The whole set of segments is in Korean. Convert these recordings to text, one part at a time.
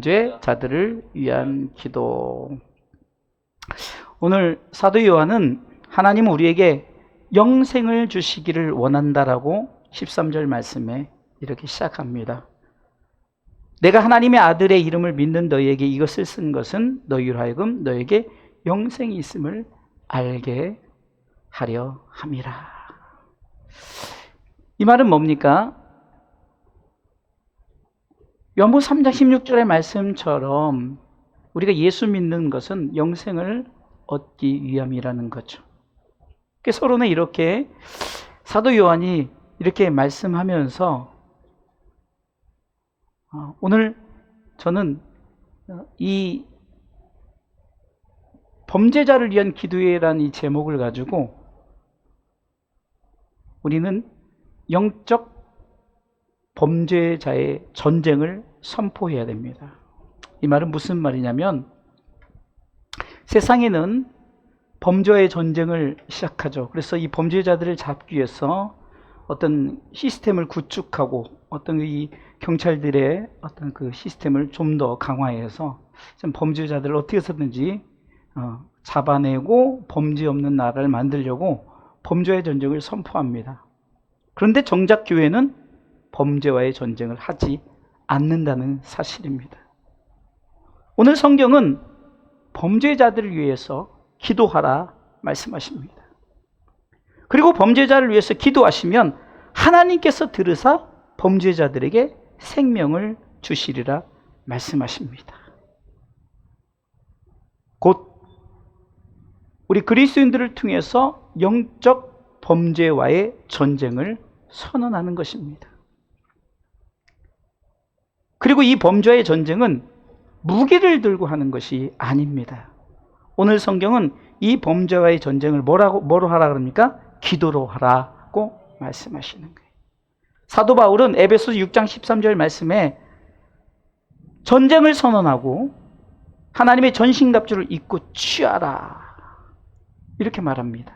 범죄자들을 위한 기도. 오늘 사도 요한은 하나님은 우리에게 영생을 주시기를 원한다라고 13절 말씀에 이렇게 시작합니다. 내가 하나님의 아들의 이름을 믿는 너희에게 이것을 쓴 것은 너희로 하여금 너에게 영생이 있음을 알게 하려 함이라. 이 말은 뭡니까? 요한복음 3장 16절의 말씀처럼 우리가 예수 믿는 것은 영생을 얻기 위함이라는 거죠. 서로는 이렇게 사도 요한이 이렇게 말씀하면서 오늘 저는 이 범죄자를 위한 기도회라는 이 제목을 가지고 우리는 영적 범죄자의 전쟁을 선포해야 됩니다. 이 말은 무슨 말이냐면 세상에는 범죄의 전쟁을 시작하죠. 그래서 이 범죄자들을 잡기 위해서 어떤 시스템을 구축하고 어떤 이 경찰들의 어떤 그 시스템을 좀 더 강화해서 좀 범죄자들을 어떻게 해서든지 잡아내고 범죄 없는 나라를 만들려고 범죄의 전쟁을 선포합니다. 그런데 정작 교회는 범죄와의 전쟁을 하지 않는다는 사실입니다. 오늘 성경은 범죄자들을 위해서 기도하라 말씀하십니다. 그리고 범죄자를 위해서 기도하시면 하나님께서 들으사 범죄자들에게 생명을 주시리라 말씀하십니다. 곧 우리 그리스도인들을 통해서 영적 범죄와의 전쟁을 선언하는 것입니다. 그리고 이 범죄와의 전쟁은 무기를 들고 하는 것이 아닙니다. 오늘 성경은 이 범죄와의 전쟁을 뭐로 하라 그럽니까? 기도로 하라고 말씀하시는 거예요. 사도 바울은 에베소서 6장 13절 말씀에 전쟁을 선언하고 하나님의 전신갑주를 입고 취하라 이렇게 말합니다.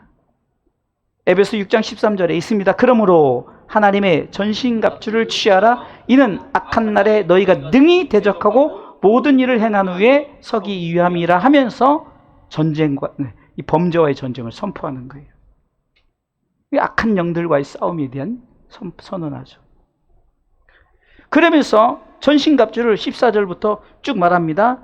에베소 6장 13절에 있습니다. 그러므로 하나님의 전신갑주를 취하라. 이는 악한 날에 너희가 능히 대적하고 모든 일을 행한 후에 서기 위함이라 하면서 이 범죄와의 전쟁을 선포하는 거예요. 악한 영들과의 싸움에 대한 선언하죠. 그러면서 전신갑주를 14절부터 쭉 말합니다.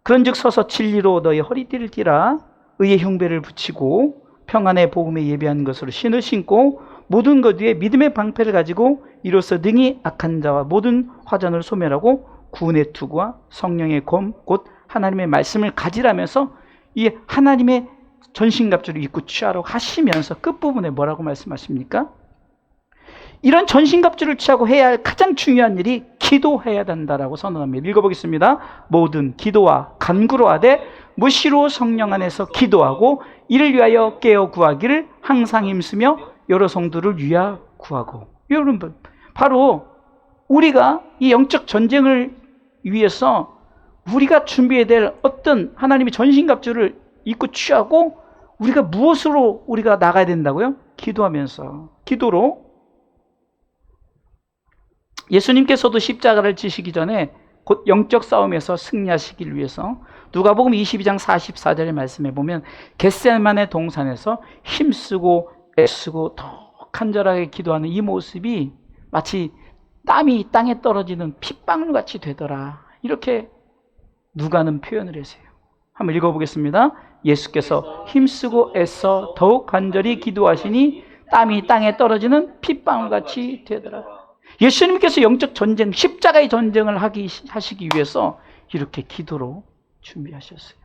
그런즉 서서 진리로 너희 허리띠를 띠라. 의의 흉배를 붙이고 평안의 복음에 예비한 것으로 신을 신고 모든 것 위에 믿음의 방패를 가지고 이로써 능히 악한 자와 모든 화전을 소멸하고 구원의 투구와 성령의 검 곧 하나님의 말씀을 가지라면서 이 하나님의 전신갑주를 입고 취하라고 하시면서 끝부분에 뭐라고 말씀하십니까? 이런 전신갑주를 취하고 해야 할 가장 중요한 일이 기도해야 된다라고 선언합니다. 읽어보겠습니다. 모든 기도와 간구로 하되 무시로 성령 안에서 기도하고 이를 위하여 깨어 구하기를 항상 힘쓰며 여러 성도를 위하여 구하고. 여러분, 바로 우리가 이 영적 전쟁을 위해서 우리가 준비해야 될 어떤 하나님의 전신갑주를 입고 취하고 우리가 무엇으로 우리가 나가야 된다고요? 기도하면서. 기도로. 예수님께서도 십자가를 지시기 전에 곧 영적 싸움에서 승리하시길 위해서 누가복음 22장 44절의 말씀에 보면 겟세마네 동산에서 힘쓰고 애쓰고 더 간절하게 기도하는 이 모습이 마치 땀이 땅에 떨어지는 핏방울같이 되더라. 이렇게 누가는 표현을 했어요. 한번 읽어보겠습니다. 예수께서 힘쓰고 애써 더욱 간절히 기도하시니 땀이 땅에 떨어지는 핏방울같이 되더라. 예수님께서 영적 전쟁, 십자가의 전쟁을 하시기 위해서 이렇게 기도로 준비하셨어요.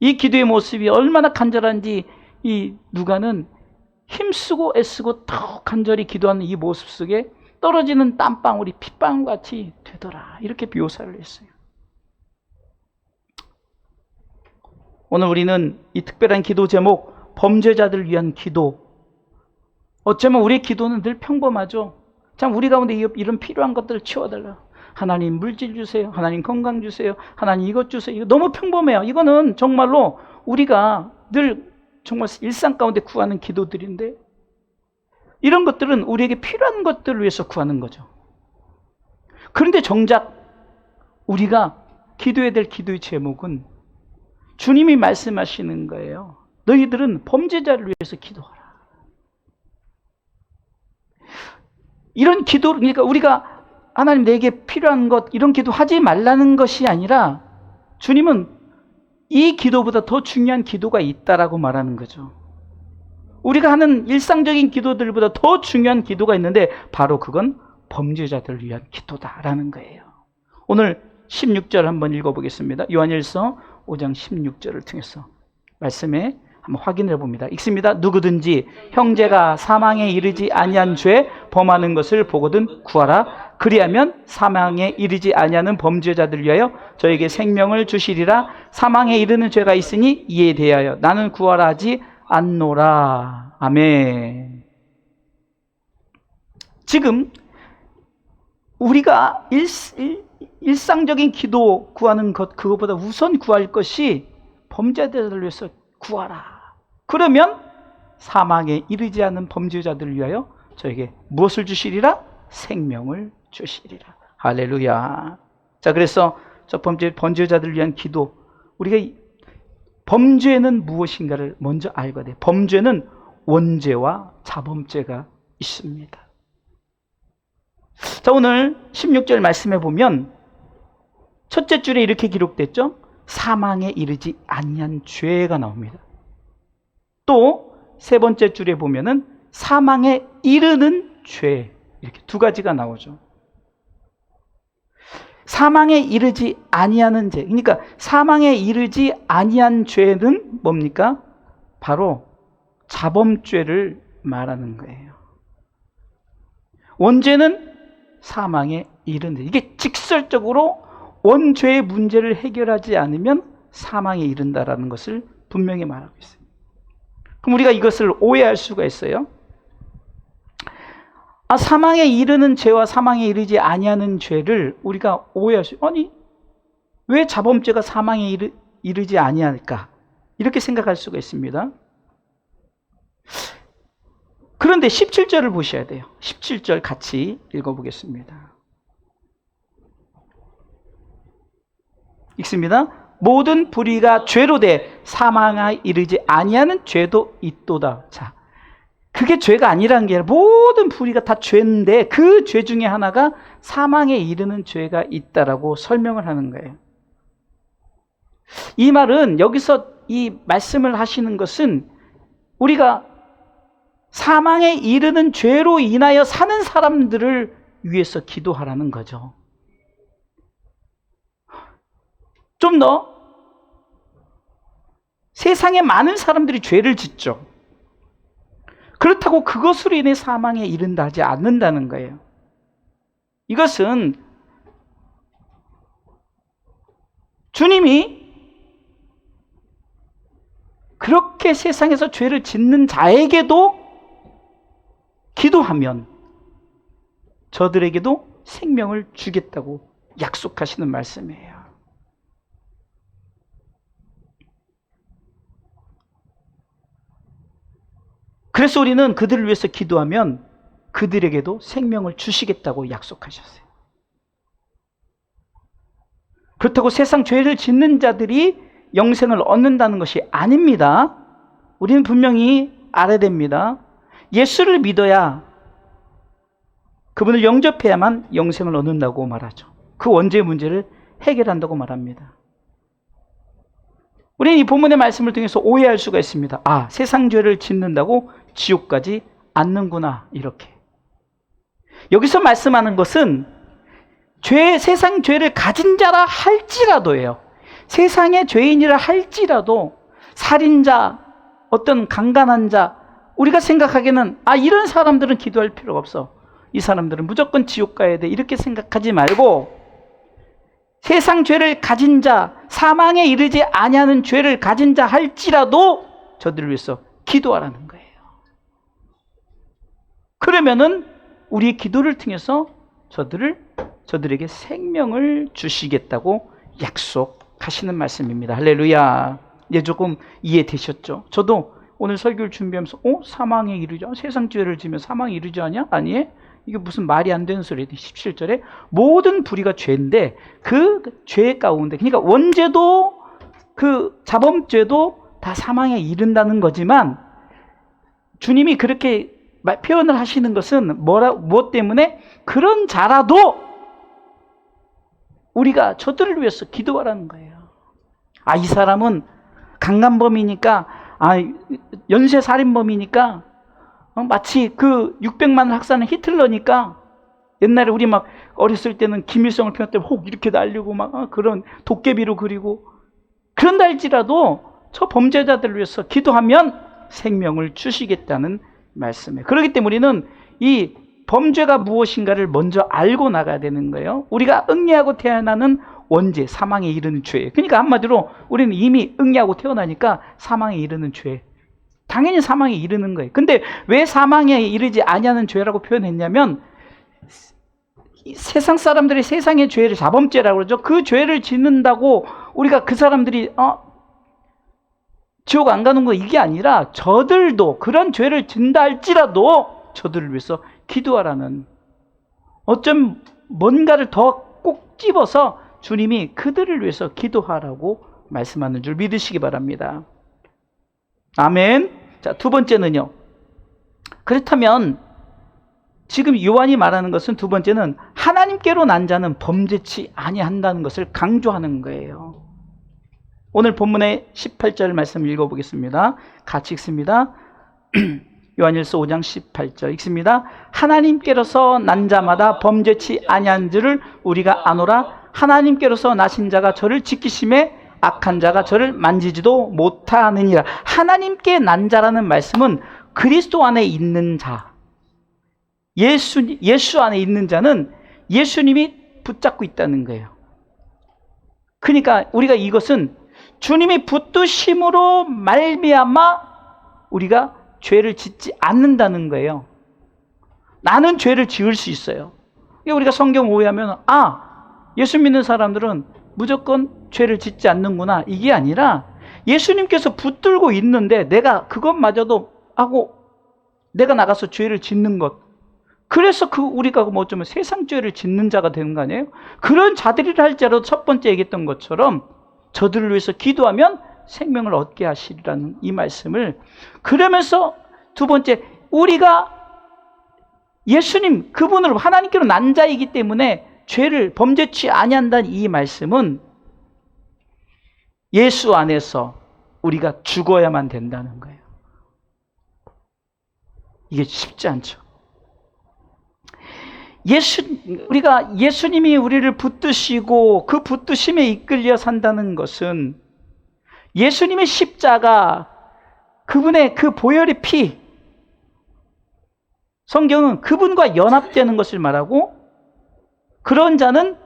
이 기도의 모습이 얼마나 간절한지 이 누가는 힘쓰고 애쓰고 더 간절히 기도하는 이 모습 속에 떨어지는 땀방울이 핏방울같이 되더라. 이렇게 묘사를 했어요. 오늘 우리는 이 특별한 기도 제목, 범죄자들을 위한 기도. 어쩌면 우리의 기도는 늘 평범하죠. 참 우리 가운데 이런 필요한 것들을 채워달라. 하나님 물질 주세요. 하나님 건강 주세요. 하나님 이것 주세요. 이거 너무 평범해요. 이거는 정말로 우리가 늘 정말 일상 가운데 구하는 기도들인데 이런 것들은 우리에게 필요한 것들을 위해서 구하는 거죠. 그런데 정작 우리가 기도해야 될 기도의 제목은 주님이 말씀하시는 거예요. 너희들은 범죄자를 위해서 기도하라. 이런 기도, 그러니까 우리가 하나님 내게 필요한 것, 이런 기도 하지 말라는 것이 아니라 주님은 이 기도보다 더 중요한 기도가 있다라고 말하는 거죠. 우리가 하는 일상적인 기도들보다 더 중요한 기도가 있는데 바로 그건 범죄자들을 위한 기도다라는 거예요. 오늘 16절 한번 읽어보겠습니다. 요한일서 5장 16절을 통해서 말씀에 한번 확인해 봅니다. 읽습니다. 누구든지 형제가 사망에 이르지 아니한 죄 범하는 것을 보거든 구하라. 그리하면 사망에 이르지 아니하는 범죄자들 위하여 저에게 생명을 주시리라. 사망에 이르는 죄가 있으니 이에 대하여 나는 구하라 하지 않노라. 아멘. 지금 우리가 일상적인 기도 구하는 것, 그것보다 우선 구할 것이 범죄자들을 위해서 구하라. 그러면 사망에 이르지 않은 범죄자들을 위하여 저에게 무엇을 주시리라? 생명을 주시리라. 할렐루야. 자, 그래서 첫 번째 범죄자들을 위한 기도. 우리가 범죄는 무엇인가를 먼저 알고 돼요. 범죄는 원죄와 자범죄가 있습니다. 자, 오늘 16절 말씀해 보면 첫째 줄에 이렇게 기록됐죠. 사망에 이르지 아니한 죄가 나옵니다. 또 세 번째 줄에 보면은 사망에 이르는 죄, 이렇게 두 가지가 나오죠. 사망에 이르지 아니하는 죄, 그러니까 사망에 이르지 아니한 죄는 뭡니까? 바로 자범죄를 말하는 거예요. 원죄는 사망에 이르는 죄. 이게 직설적으로 원죄의 문제를 해결하지 않으면 사망에 이른다라는 것을 분명히 말하고 있어요. 그럼 우리가 이것을 오해할 수가 있어요. 사망에 이르는 죄와 사망에 이르지 아니하는 죄를 우리가 오해할 수, 아니 왜 자범죄가 사망에 이르지 아니할까? 이렇게 생각할 수가 있습니다. 그런데 17절을 보셔야 돼요. 17절 같이 읽어보겠습니다. 읽습니다. 모든 불의가 죄로 돼 사망에 이르지 아니하는 죄도 있도다. 자, 그게 죄가 아니라는 게 아니라 모든 불의가 다 죄인데 그 죄 중에 하나가 사망에 이르는 죄가 있다라고 설명을 하는 거예요. 이 말은 여기서 이 말씀을 하시는 것은 우리가 사망에 이르는 죄로 인하여 사는 사람들을 위해서 기도하라는 거죠. 좀 더 세상에 많은 사람들이 죄를 짓죠. 그렇다고 그것으로 인해 사망에 이른다 하지 않는다는 거예요. 이것은 주님이 그렇게 세상에서 죄를 짓는 자에게도 기도하면 저들에게도 생명을 주겠다고 약속하시는 말씀이에요. 그래서 우리는 그들을 위해서 기도하면 그들에게도 생명을 주시겠다고 약속하셨어요. 그렇다고 세상 죄를 짓는 자들이 영생을 얻는다는 것이 아닙니다. 우리는 분명히 알아야 됩니다. 예수를 믿어야, 그분을 영접해야만 영생을 얻는다고 말하죠. 그 원죄의 문제를 해결한다고 말합니다. 우리는 이 본문의 말씀을 통해서 오해할 수가 있습니다. 세상 죄를 짓는다고 지옥 가지 않는구나, 이렇게. 여기서 말씀하는 것은 세상 죄를 가진 자라 할지라도예요. 세상의 죄인이라 할지라도 살인자, 어떤 강간한 자, 우리가 생각하기에는 이런 사람들은 기도할 필요가 없어. 이 사람들은 무조건 지옥 가야 돼. 이렇게 생각하지 말고 세상 죄를 가진 자, 사망에 이르지 아니하는 죄를 가진 자 할지라도 저들을 위해서 기도하라는 거예요. 그러면은 우리의 기도를 통해서 저들에게 생명을 주시겠다고 약속하시는 말씀입니다. 할렐루야. 이제 조금 이해되셨죠? 저도 오늘 설교를 준비하면서 사망에 이르지, 세상 죄를 지면 사망에 이르지 않냐? 아니, 이게 무슨 말이 안 되는 소리예요. 17절에 모든 불의가 죄인데 그 죄 가운데, 그러니까 원죄도 그 자범죄도 다 사망에 이른다는 거지만, 주님이 그렇게 표현을 하시는 것은 무엇 때문에? 그런 자라도 우리가 저들을 위해서 기도하라는 거예요. 아, 이 사람은 강간범이니까, 연쇄살인범이니까, 마치 그 600만 학살은 히틀러니까, 옛날에 우리 막 어렸을 때는 김일성을 표현할 때 혹 이렇게 날리고 막 그런 도깨비로 그리고, 그런다 할지라도 저 범죄자들을 위해서 기도하면 생명을 주시겠다는 말씀이에요. 그렇기 때문에 우리는 이 범죄가 무엇인가를 먼저 알고 나가야 되는 거예요. 우리가 응애하고 태어나는 원죄, 사망에 이르는 죄. 그러니까 한마디로 우리는 이미 응애하고 태어나니까 사망에 이르는 죄. 당연히 사망에 이르는 거예요. 근데 왜 사망에 이르지 아니하는 죄라고 표현했냐면, 세상 사람들이 세상의 죄를 자범죄라고 그러죠. 그 죄를 짓는다고 우리가 그 사람들이 지옥 안 가는 거, 이게 아니라 저들도 그런 죄를 짓는다 할지라도 저들을 위해서 기도하라는, 어쩜 뭔가를 더 꼭 집어서 주님이 그들을 위해서 기도하라고 말씀하는 줄 믿으시기 바랍니다. 아멘. 자, 두 번째는요. 그렇다면 지금 요한이 말하는 것은, 두 번째는 하나님께로 난 자는 범죄치 아니한다는 것을 강조하는 거예요. 오늘 본문의 18절 말씀 읽어보겠습니다. 같이 읽습니다. 요한일서 5장 18절 읽습니다. 하나님께로서 난 자마다 범죄치 아니한 줄을 우리가 아노라. 하나님께로서 나신 자가 저를 지키심에 악한 자가 저를 만지지도 못하느니라. 하나님께 난 자라는 말씀은 그리스도 안에 있는 자, 예수 안에 있는 자는 예수님이 붙잡고 있다는 거예요. 그러니까 우리가 이것은 주님이 붙드심으로 말미암아 우리가 죄를 짓지 않는다는 거예요. 나는 죄를 지을 수 있어요. 우리가 성경 오해하면, 예수 믿는 사람들은 무조건 죄를 짓지 않는구나, 이게 아니라 예수님께서 붙들고 있는데 내가 그것마저도 하고 내가 나가서 죄를 짓는 것, 그래서 우리가 뭐 어쩌면 세상 죄를 짓는 자가 되는 거 아니에요? 그런 자들이라 할지라도 첫 번째 얘기했던 것처럼 저들을 위해서 기도하면 생명을 얻게 하시리라는 이 말씀을, 그러면서 두 번째, 우리가 예수님 그분으로 하나님께로 난 자이기 때문에 죄를 범죄치 아니한다는 이 말씀은 예수 안에서 우리가 죽어야만 된다는 거예요. 이게 쉽지 않죠. 우리가 예수님이 우리를 붙드시고 그 붙드심에 이끌려 산다는 것은 예수님의 십자가, 그분의 그 보혈의 피, 성경은 그분과 연합되는 것을 말하고, 그런 자는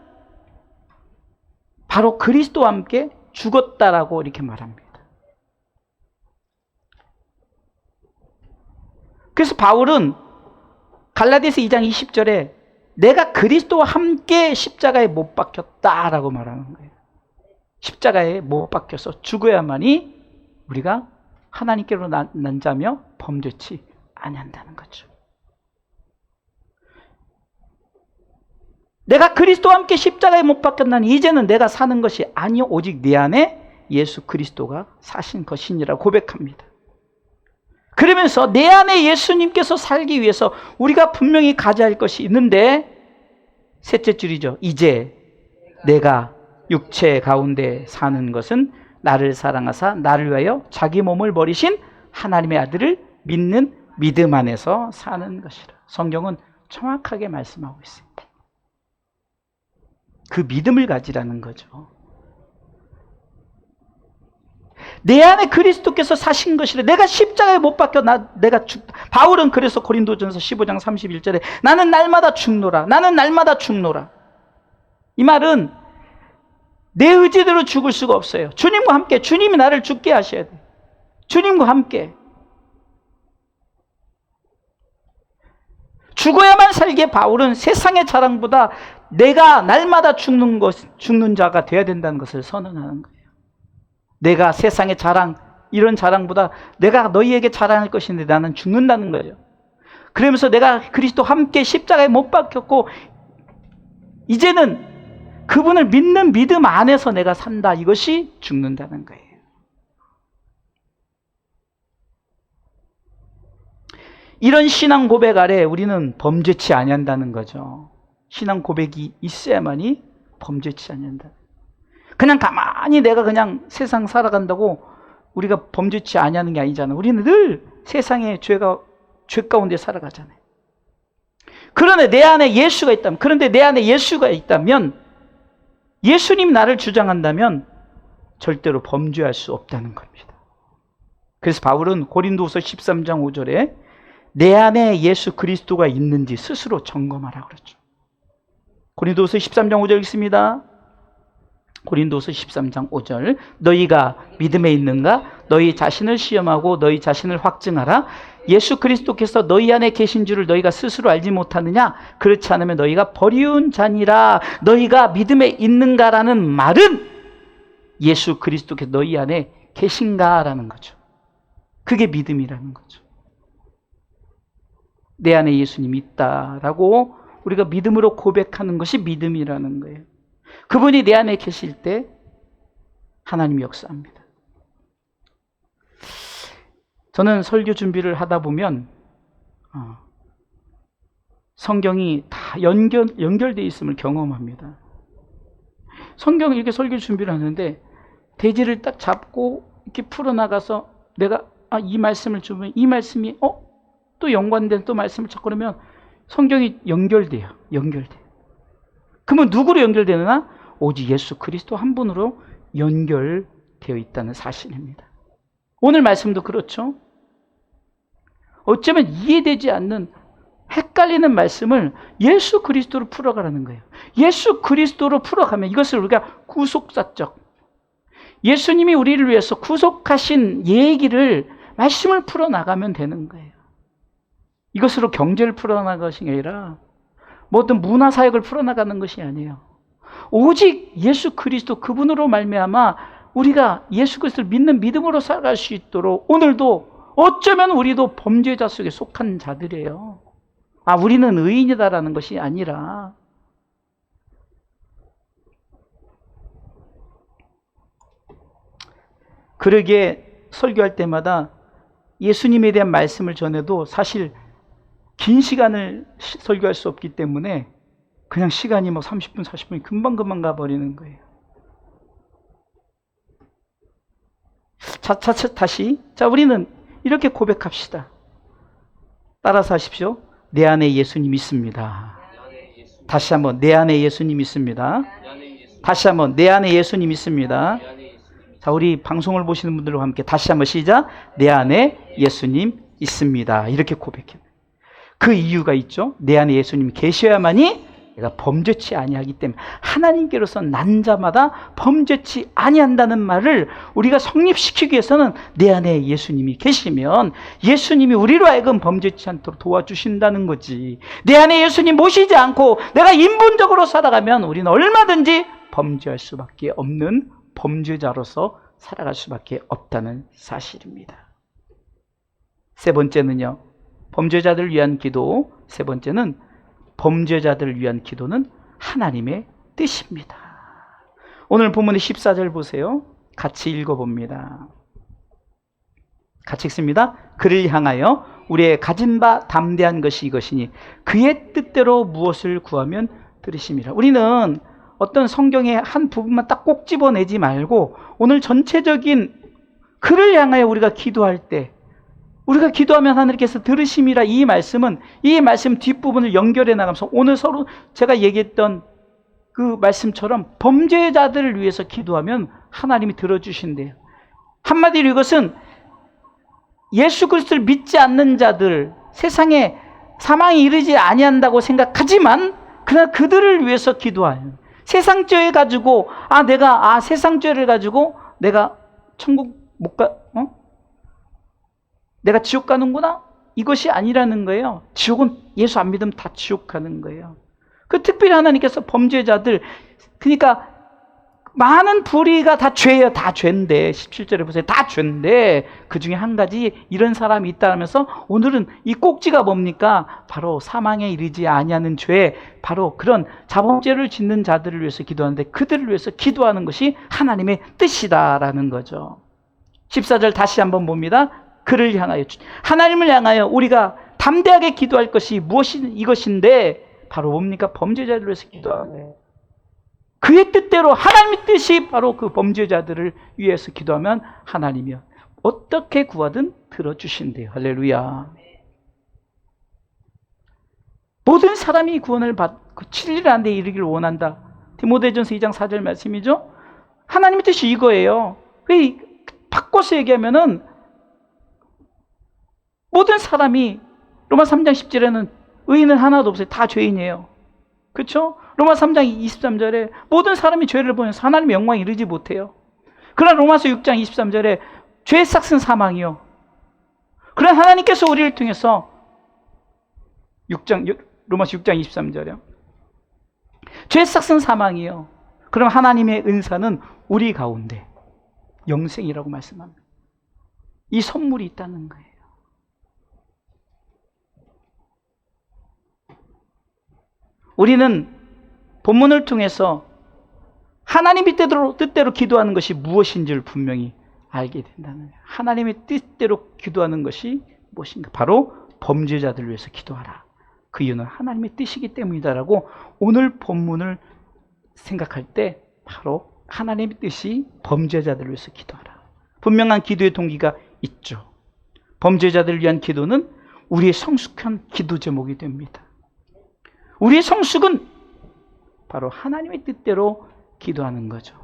바로 그리스도와 함께 죽었다라고 이렇게 말합니다. 그래서 바울은 갈라디아서 2장 20절에 내가 그리스도와 함께 십자가에 못 박혔다라고 말하는 거예요. 십자가에 못 박혀서 죽어야만이 우리가 하나님께로 난 자며 범죄치 아니한다는 거죠. 내가 그리스도와 함께 십자가에 못 박혔나니 이제는 내가 사는 것이 아니요 오직 내 안에 예수 그리스도가 사신 것이니라 고백합니다. 그러면서 내 안에 예수님께서 살기 위해서 우리가 분명히 가져야 할 것이 있는데, 셋째 줄이죠. 이제 내가 육체 가운데 사는 것은 나를 사랑하사 나를 위하여 자기 몸을 버리신 하나님의 아들을 믿는 믿음 안에서 사는 것이라. 성경은 정확하게 말씀하고 있습니다. 그 믿음을 가지라는 거죠. 내 안에 그리스도께서 사신 것이라. 내가 십자가에 못 박혀 바울은 그래서 고린도전서 15장 31절에 나는 날마다 죽노라. 나는 날마다 죽노라. 이 말은 내 의지대로 죽을 수가 없어요. 주님과 함께, 주님이 나를 죽게 하셔야 돼요. 주님과 함께. 죽어야만 살기에 바울은 세상의 자랑보다 내가 날마다 죽는 자가 되어야 된다는 것을 선언하는 거예요. 내가 세상의 자랑, 이런 자랑보다 내가 너희에게 자랑할 것인데 나는 죽는다는 거예요. 그러면서 내가 그리스도 함께 십자가에 못 박혔고 이제는 그분을 믿는 믿음 안에서 내가 산다. 이것이 죽는다는 거예요. 이런 신앙 고백 아래 우리는 범죄치 아니한다는 거죠. 신앙 고백이 있어야만이 범죄치 아니한다. 그냥 가만히 내가 그냥 세상 살아간다고 우리가 범죄치 아니하는 게 아니잖아. 우리는 늘 세상의 죄 가운데 살아가잖아요. 그런데 내 안에 예수가 있다면, 예수님 나를 주장한다면 절대로 범죄할 수 없다는 겁니다. 그래서 바울은 고린도후서 13장 5절에 내 안에 예수 그리스도가 있는지 스스로 점검하라 그러죠. 고린도후서 13장 5절 읽습니다. 고린도서 13장 5절 너희가 믿음에 있는가? 너희 자신을 시험하고 너희 자신을 확증하라. 예수 그리스도께서 너희 안에 계신 줄을 너희가 스스로 알지 못하느냐? 그렇지 않으면 너희가 버리운 자니라. 너희가 믿음에 있는가라는 말은 예수 그리스도께서 너희 안에 계신가라는 거죠. 그게 믿음이라는 거죠. 내 안에 예수님이 있다라고 우리가 믿음으로 고백하는 것이 믿음이라는 거예요. 그분이 내 안에 계실 때 하나님이 역사합니다. 저는 설교 준비를 하다 보면 성경이 다 연결되어 있음을 경험합니다. 성경을 이렇게 설교 준비를 하는데 대지를 딱 잡고 이렇게 풀어나가서 내가 이 말씀을 주면 이 말씀이 또 연관된 또 말씀을 찾고 그러면 성경이 연결돼요. 그러면 누구로 연결되느냐? 오직 예수 그리스도 한 분으로 연결되어 있다는 사실입니다. 오늘 말씀도 그렇죠. 어쩌면 이해되지 않는 헷갈리는 말씀을 예수 그리스도로 풀어가라는 거예요. 예수 그리스도로 풀어가면 이것을 우리가 구속사적, 예수님이 우리를 위해서 구속하신 얘기를 말씀을 풀어나가면 되는 거예요. 이것으로 경제를 풀어나가는 것이 아니라 뭐 어떤 문화사역을 풀어나가는 것이 아니에요. 오직 예수 그리스도 그분으로 말미암아 우리가 예수 그리스도를 믿는 믿음으로 살아갈 수 있도록 오늘도 어쩌면 우리도 범죄자 속에 속한 자들이에요. 우리는 의인이다라는 것이 아니라 그러기에 설교할 때마다 예수님에 대한 말씀을 전해도 사실 긴 시간을 설교할 수 없기 때문에 그냥 시간이 30분, 40분이 금방 가버리는 거예요. 다시. 우리는 이렇게 고백합시다. 따라서 하십시오. 내 안에 예수님 있습니다. 다시 한번, 내 안에 예수님 있습니다. 다시 한번, 내 안에 예수님 있습니다. 자, 우리 방송을 보시는 분들과 함께 다시 한번 시작. 내 안에 예수님 있습니다. 이렇게 고백해요. 그 이유가 있죠. 내 안에 예수님이 계셔야만이 내가 범죄치 아니하기 때문에 하나님께로서 난 자마다 범죄치 아니한다는 말을 우리가 성립시키기 위해서는 내 안에 예수님이 계시면 예수님이 우리로 하여금 범죄치 않도록 도와주신다는 거지. 내 안에 예수님 모시지 않고 내가 인본적으로 살아가면 우리는 얼마든지 범죄할 수밖에 없는 범죄자로서 살아갈 수밖에 없다는 사실입니다. 세 번째는요. 범죄자들을 위한 기도. 세 번째는 범죄자들을 위한 기도는 하나님의 뜻입니다. 오늘 본문의 14절 보세요. 같이 읽어봅니다. 같이 읽습니다. 그를 향하여 우리의 가진 바 담대한 것이 이것이니 그의 뜻대로 무엇을 구하면 들으심이라. 우리는 어떤 성경의 한 부분만 딱 꼭 집어내지 말고 오늘 전체적인 그를 향하여 우리가 기도할 때 우리가 기도하면 하나님께서 들으심이라. 이 말씀 뒷부분을 연결해 나가면서 오늘 서로 제가 얘기했던 그 말씀처럼 범죄자들을 위해서 기도하면 하나님이 들어주신대요. 한마디로 이것은 예수 그리스도를 믿지 않는 자들, 세상에 사망에 이르지 아니한다고 생각하지만 그러나 그들을 위해서 기도하는, 세상 죄 가지고 내가 세상 죄를 가지고 내가 천국 못 가, 내가 지옥 가는구나? 이것이 아니라는 거예요. 지옥은 예수 안 믿으면 다 지옥 가는 거예요. 그 특별히 하나님께서 범죄자들, 그러니까 많은 불의가 다 죄예요. 다 죄인데 17절에 보세요. 다 죄인데 그 중에 한 가지 이런 사람이 있다면서 오늘은 이 꼭지가 뭡니까? 바로 사망에 이르지 아니하는 죄, 바로 그런 자범죄를 짓는 자들을 위해서 기도하는데 그들을 위해서 기도하는 것이 하나님의 뜻이다라는 거죠. 14절 다시 한번 봅니다. 그를 향하여, 하나님을 향하여 우리가 담대하게 기도할 것이 이것인데 바로 뭡니까? 범죄자들을 위해서 기도하는 거예요. 그의 뜻대로 하나님의 뜻이 바로 그 범죄자들을 위해서 기도하면 하나님이 어떻게 구하든 들어주신대요. 할렐루야. 모든 사람이 구원을 받고 7일 안에 이르기를 원한다. 디모데전서 2장 4절 말씀이죠. 하나님의 뜻이 이거예요. 왜 바꿔서 얘기하면은 모든 사람이 로마 3장 10절에는 의인은 하나도 없어요. 다 죄인이에요. 그렇죠? 로마 3장 23절에 모든 사람이 죄를 보면서 하나님의 영광에 이르지 못해요. 그러나 로마서 6장 23절에 죄의 삭은 사망이요. 그러나 하나님께서 우리를 통해서 로마서 6장 23절이요. 죄의 삭은 사망이요. 그럼 하나님의 은사는 우리 가운데 영생이라고 말씀합니다. 이 선물이 있다는 거예요. 우리는 본문을 통해서 하나님의 뜻대로 기도하는 것이 무엇인지를 분명히 알게 된다는 거예요. 하나님의 뜻대로 기도하는 것이 무엇인가? 바로 범죄자들을 위해서 기도하라. 그 이유는 하나님의 뜻이기 때문이다라고 오늘 본문을 생각할 때 바로 하나님의 뜻이 범죄자들을 위해서 기도하라. 분명한 기도의 동기가 있죠. 범죄자들을 위한 기도는 우리의 성숙한 기도 제목이 됩니다. 우리의 성숙은 바로 하나님의 뜻대로 기도하는 거죠.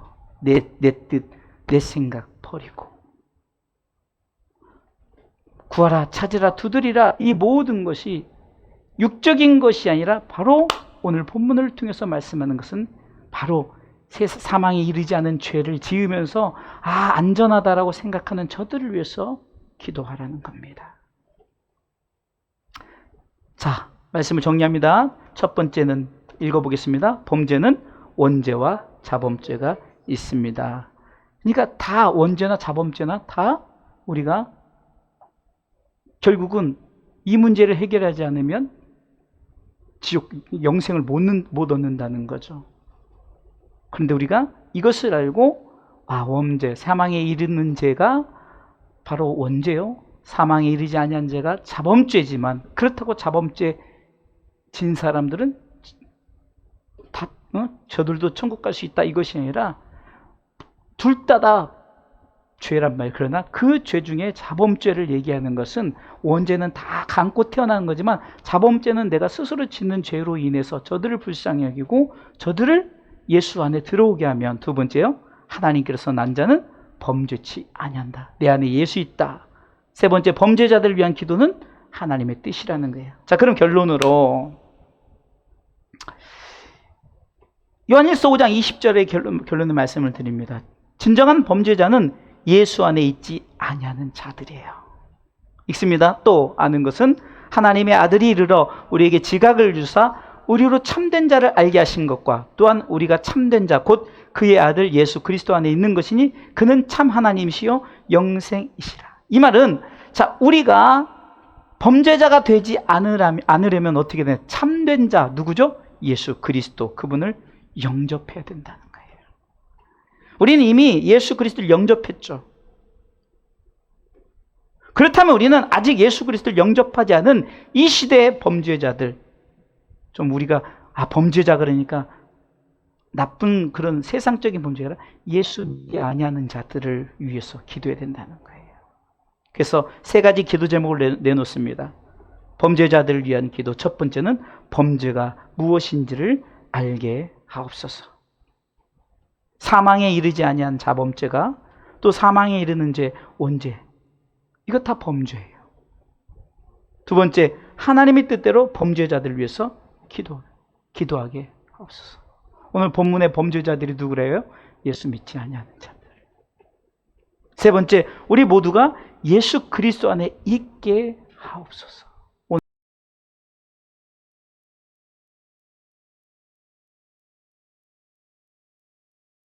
내 뜻, 내 생각 버리고. 구하라, 찾으라, 두드리라, 이 모든 것이 육적인 것이 아니라 바로 오늘 본문을 통해서 말씀하는 것은 바로 사망에 이르지 않은 죄를 지으면서 안전하다라고 생각하는 저들을 위해서 기도하라는 겁니다. 자, 말씀을 정리합니다. 첫 번째는 읽어보겠습니다. 범죄는 원죄와 자범죄가 있습니다. 그러니까 다 원죄나 자범죄나 다 우리가 결국은 이 문제를 해결하지 않으면 지옥, 영생을 못 얻는다는 거죠. 그런데 우리가 이것을 알고 원죄, 사망에 이르는 죄가 바로 원죄요. 사망에 이르지 아니한 죄가 자범죄지만 그렇다고 자범죄 진 사람들은 다 저들도 천국 갈 수 있다 이것이 아니라 둘 다 죄란 말이에요. 그러나 그 죄 중에 자범죄를 얘기하는 것은 원죄는 다 감고 태어나는 거지만 자범죄는 내가 스스로 짓는 죄로 인해서 저들을 불쌍히 여기고 저들을 예수 안에 들어오게 하면, 두 번째요, 하나님께서 난 자는 범죄치 아니한다. 내 안에 예수 있다. 세 번째, 범죄자들을 위한 기도는 하나님의 뜻이라는 거예요. 자, 그럼 결론으로 요한일서 5장 20절의 결론의 말씀을 드립니다. 진정한 범죄자는 예수 안에 있지 아니하는 자들이에요. 읽습니다. 또 아는 것은 하나님의 아들이 이르러 우리에게 지각을 주사 우리로 참된 자를 알게 하신 것과 또한 우리가 참된 자 곧 그의 아들 예수 그리스도 안에 있는 것이니 그는 참 하나님이시요 영생이시라. 이 말은 우리가 범죄자가 되지 않으려면 어떻게 되냐? 참된 자 누구죠? 예수 그리스도, 그분을 영접해야 된다는 거예요. 우리는 이미 예수 그리스도를 영접했죠. 그렇다면 우리는 아직 예수 그리스도를 영접하지 않은 이 시대의 범죄자들, 좀 우리가 범죄자 그러니까 나쁜 그런 세상적인 범죄가 아니라 예수에 아니하는 자들을 위해서 기도해야 된다는 거예요. 그래서 세 가지 기도 제목을 내놓습니다. 범죄자들을 위한 기도. 첫 번째는 범죄가 무엇인지를 알게 하옵소서. 사망에 이르지 아니한 자범죄가, 또 사망에 이르는 죄, 원죄, 이거 다 범죄예요. 두 번째, 하나님의 뜻대로 범죄자들을 위해서 기도하게 하옵소서. 오늘 본문의 범죄자들이 누구래요? 예수 믿지 아니하는 자들. 세 번째, 우리 모두가 예수 그리스도 안에 있게 하옵소서.